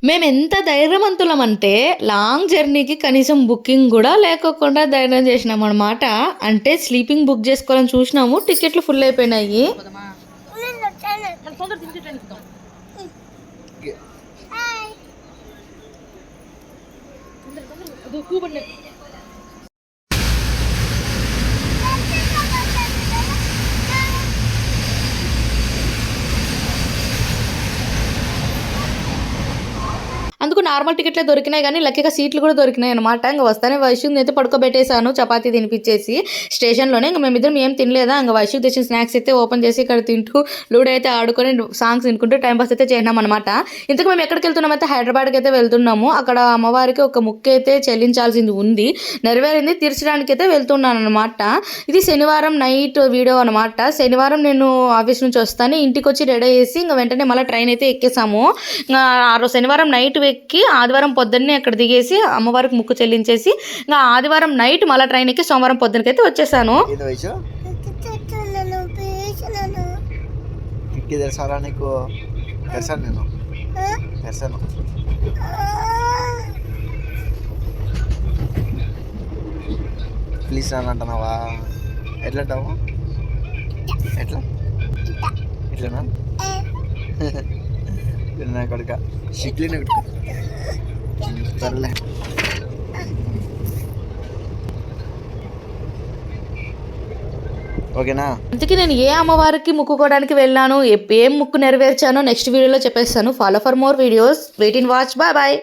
మేము ఎంత ధైర్యవంతులం అంటే లాంగ్ జర్నీకి కనీసం బుకింగ్ కూడా లేకోకుండా ధైర్యం చేసినాం అనమాట. అంటే స్లీపింగ్ బుక్ చేసుకోవాలని చూసినాము, టికెట్లు ఫుల్ అయిపోయినాయి. అందుకు నార్మల్ టికెట్లే దొరికినాయి కానీ లక్కీగా సీట్లు కూడా దొరికినాయి అనమాట. ఇంకా వస్తానే వైష్ణవి అయితే పడుకోబెట్టేశాను చపాతీ తినిపించేసి స్టేషన్లోనే. ఇంకా మేమిద్దరం ఏం తినలేదా, ఇంకా వైష్ణవి తెచ్చిన స్నాక్స్ అయితే ఓపెన్ చేసి ఇక్కడ తింటూ లూడో అయితే ఆడుకొని సాంగ్స్ వినుకుంటూ టైం పాస్ అయితే చేసినాం అనమాట. ఇంతకు మేము ఎక్కడికి వెళ్తున్నామైతే హైదరాబాద్కి అయితే వెళ్తున్నాము. అక్కడ అమ్మవారికి ఒక ముక్కు అయితే చెల్లించాల్సింది ఉంది, నెరవేరింది, తీర్చడానికి అయితే వెళ్తున్నాను అనమాట. ఇది శనివారం నైట్ వీడియో అనమాట. శనివారం నేను ఆఫీస్ నుంచి వస్తాను, ఇంటికి వచ్చి రెడీ చేసి ఇంకా వెంటనే మళ్ళీ ట్రైన్ అయితే ఎక్కేసాము. ఇంకా ఆ రోజు శనివారం నైట్ ఎక్కి ఆదివారం పొద్దున్నే అక్కడ దిగేసి అమ్మవారికి ముక్కు చెల్లించేసి ఇంకా ఆదివారం నైట్ మళ్ళీ ట్రైన్ ఎక్కి సోమవారం పొద్దునకైతే వచ్చేసాను. ప్లీజ్ అని అంటున్నావా? ఎట్లా అంటావు? ఎట్లా ఇట్లనా? నా కొడుక షిక్లీని సర్లే. ఓకేనా? అందుకే నేను ఏ అమ్మవారికి ముక్కుకోవడానికి వెళ్ళాను, ఏం ముక్కు నెరవేర్చానో నెక్స్ట్ వీడియోలో చెప్పేస్తాను. Follow for more videos, wait in watch. Bye bye.